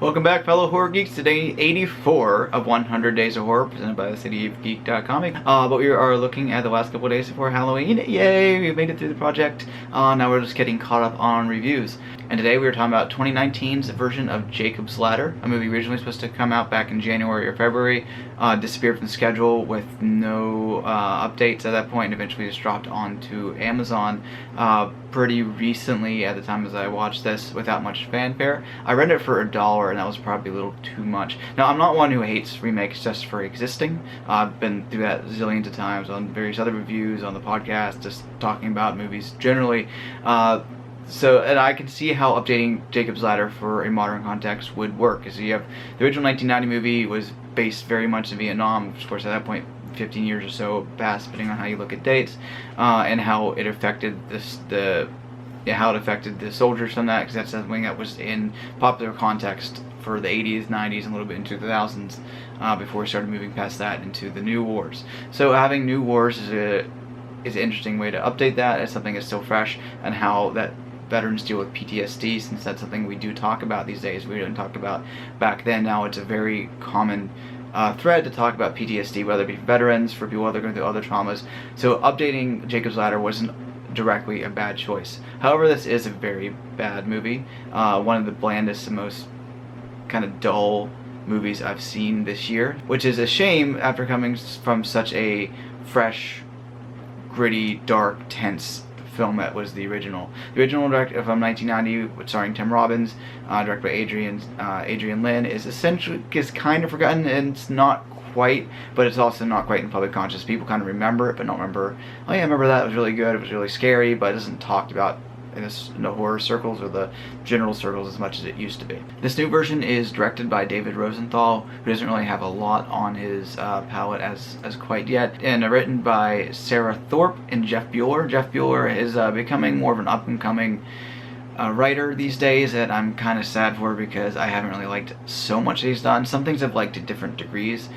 Welcome back, fellow horror geeks. Today, 84 of 100 Days of Horror, presented by the cityofgeek.com. But we are looking at the last couple of days before Halloween. Yay, we made it through the project. Now we're just getting caught up on reviews. And today we were talking about 2019's version of Jacob's Ladder, a movie originally supposed to come out back in January or February, disappeared from the schedule with no updates at that point, and eventually just dropped onto Amazon pretty recently at the time as I watched this without much fanfare. I rented it for $1, and that was probably a little too much. Now, I'm not one who hates remakes just for existing. I've been through that zillions of times on various other reviews, on the podcast, just talking about movies generally. And I can see how updating Jacob's Ladder for a modern context would work. Because you have the original 1990 movie was based very much in Vietnam. Of course, at that point, 15 years or so passed, depending on how you look at dates, and how it affected how it affected the soldiers from that, because that's something that was in popular context for the 80s, 90s, and a little bit into the 2000s, before we started moving past that into the new wars. So having new wars is an interesting way to update that. It's something that's still fresh, and how that veterans deal with PTSD, since that's something we do talk about these days. We didn't talk about back then. Now it's a very common thread to talk about PTSD, whether it be veterans, for people that are going through other traumas. So updating Jacob's Ladder wasn't directly a bad choice. However, this is a very bad movie. One of the blandest and most kind of dull movies I've seen this year, which is a shame after coming from such a fresh, gritty, dark, tense film that was the original. The original directed from 1990, starring Tim Robbins, directed by Adrian Lyne, is kind of forgotten, and it's not quite, but it's also not quite in public conscious. People kind of remember it, but don't remember, oh yeah, I remember that, it was really good, it was really scary, but it isn't talked about in the horror circles or the general circles as much as it used to be. This new version is directed by David Rosenthal, who doesn't really have a lot on his palette as quite yet, and written by Sarah Thorpe and Jeff Bueller. Jeff Bueller is becoming more of an up-and-coming writer these days, and I'm kind of sad for, because I haven't really liked so much that he's done. Some things I've liked to different degrees.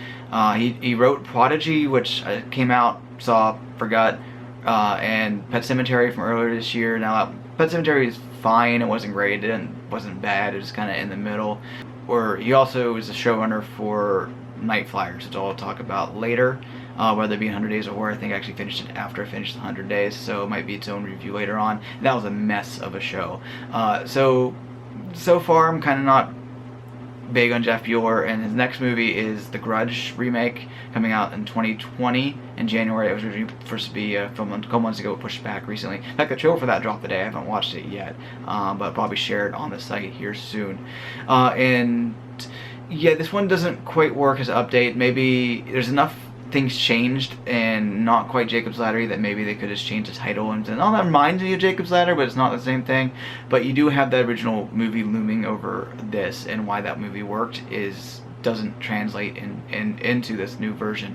He wrote Prodigy, which came out, saw, forgot, and Pet Sematary from earlier this year. Now, Pet Sematary is fine. It wasn't great. It wasn't bad. It was kind of in the middle. Or he also is a showrunner for Night Flyers, which I'll talk about later. Whether it be 100 Days of Horror, I think I actually finished it after I finished 100 Days, so it might be its own review later on. That was a mess of a show. So far I'm kind of not big on Jeff Bueller, and his next movie is The Grudge remake, coming out in 2020 in January. It was originally supposed to be filmed a couple months ago, but pushed back recently. In fact, the trailer for that dropped today. I haven't watched it yet, but probably shared on the site here soon. And yeah, this one doesn't quite work as an update. Maybe there's enough things changed and not quite Jacob's Ladder that maybe they could just change the title and say, oh, that reminds me of Jacob's Ladder, but it's not the same thing. But you do have that original movie looming over this, and why that movie worked doesn't translate into this new version.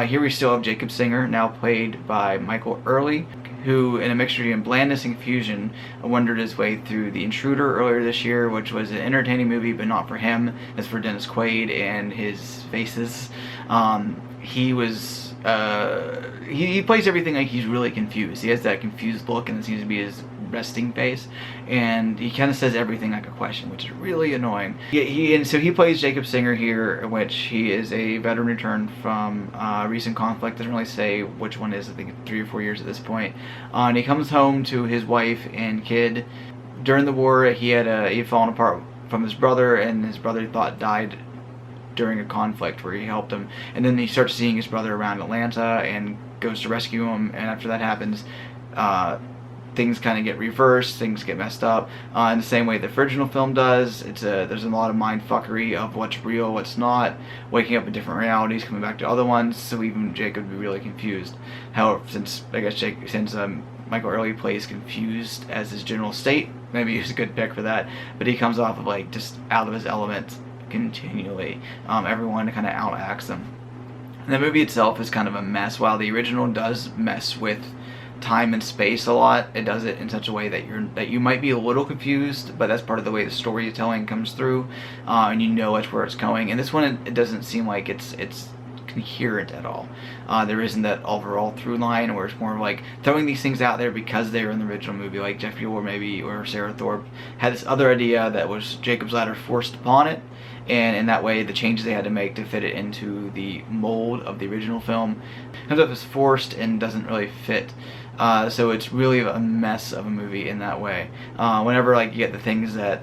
Here we still have Jacob Singer, now played by Michael Early, who, in a mixture of blandness and confusion, wandered his way through The Intruder earlier this year, which was an entertaining movie, but not for him. It's for Dennis Quaid and his faces. He was, he plays everything like he's really confused. He has that confused look, and it seems to be his resting face, and he kind of says everything like a question, which is really annoying. So he plays Jacob Singer here, in which he is a veteran returned from recent conflict. Doesn't really say which one is. I think it's 3 or 4 years at this point. And he comes home to his wife and kid. During the war, he had fallen apart from his brother, and his brother he thought died during a conflict where he helped him, and then he starts seeing his brother around Atlanta and goes to rescue him, and after that happens, things kind of get reversed, things get messed up, in the same way the original film does. There's a lot of mind fuckery of what's real, what's not, waking up in different realities, coming back to other ones, so even Jacob would be really confused. However, since Michael Early plays confused as his general state, maybe he's a good pick for that, but he comes off of like just out of his element continually. Everyone kind of outacts him. And the movie itself is kind of a mess. While the original does mess with time and space a lot, it does it in such a way that you might be a little confused, but that's part of the way the storytelling comes through, and you know it's where it's going. And this one, it doesn't seem like it's coherent at all. There isn't that overall through line where it's more like throwing these things out there because they were in the original movie, like Jeff Buell maybe or Sarah Thorpe had this other idea that was Jacob's Ladder forced upon it, and in that way the changes they had to make to fit it into the mold of the original film comes up as forced and doesn't really fit. So it's really a mess of a movie in that way. Whenever like you get the things that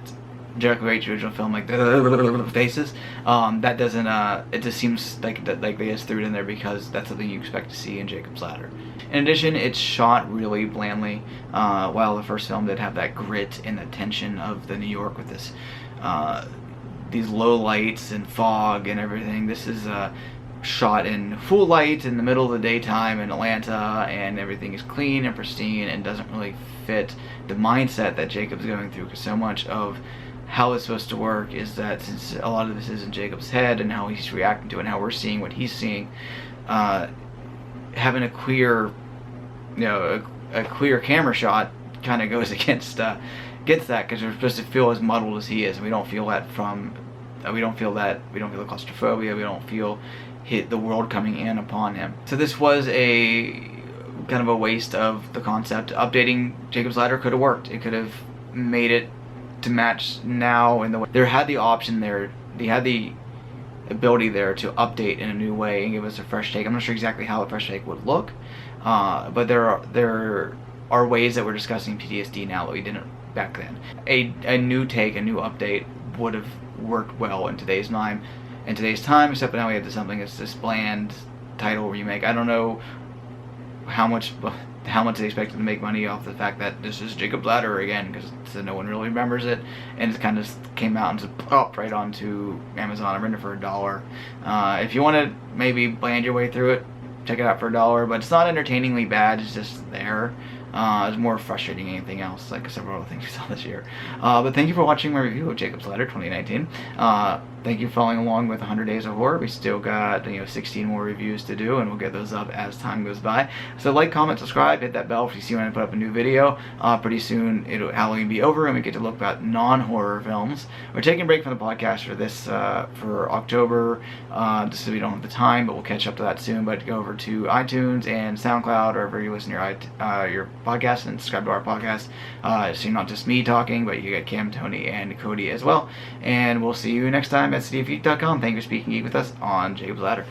directly relate to the original film, like the faces, that doesn't. It just seems like that, like they just threw it in there because that's something you expect to see in Jacob's Ladder. In addition, it's shot really blandly. While the first film did have that grit and the tension of the New York with this, these low lights and fog and everything. This is shot in full light in the middle of the daytime in Atlanta, and everything is clean and pristine and doesn't really fit the mindset that Jacob's going through, because so much of how it's supposed to work is that since a lot of this is in Jacob's head and how he's reacting to it and how we're seeing what he's seeing, having a clear, a clear camera shot kind of goes against that, because we're supposed to feel as muddled as he is, and we don't feel that we don't feel the claustrophobia, we don't feel the world coming in upon him. So this was a kind of a waste of the concept. Updating Jacob's Ladder could have worked. It could have made it to match now in the way. There had the option there, they had the ability there to update in a new way and give us a fresh take. I'm not sure exactly how a fresh take would look, but there are ways that we're discussing PTSD now that we didn't back then. A new take, a new update would have worked well in today's time, except now we have something that's this bland title remake. I don't know how much they expected to make money off the fact that this is Jacob's Ladder again, because no one really remembers it, and it kind of came out and just popped right onto Amazon. I rented it for $1. If you want to maybe bland your way through it, check it out for $1, but it's not entertainingly bad, it's just there. It's more frustrating than anything else, like several other things we saw this year. But thank you for watching my review of Jacob's Ladder 2019. Thank you for following along with 100 Days of Horror. We still got 16 more reviews to do, and we'll get those up as time goes by. So like, comment, subscribe, hit that bell if you see when I put up a new video. Pretty soon Halloween will be over, and we get to look at non-horror films. We're taking a break from the podcast for this for October, just so we don't have the time, but we'll catch up to that soon. But go over to iTunes and SoundCloud, or wherever you listen to your podcast, and subscribe to our podcast, so you're not just me talking, but you get Cam, Tony, and Cody as well. And we'll see you next time at cityofgeek.com. Thank you for speaking geek with us on Jacob's Ladder.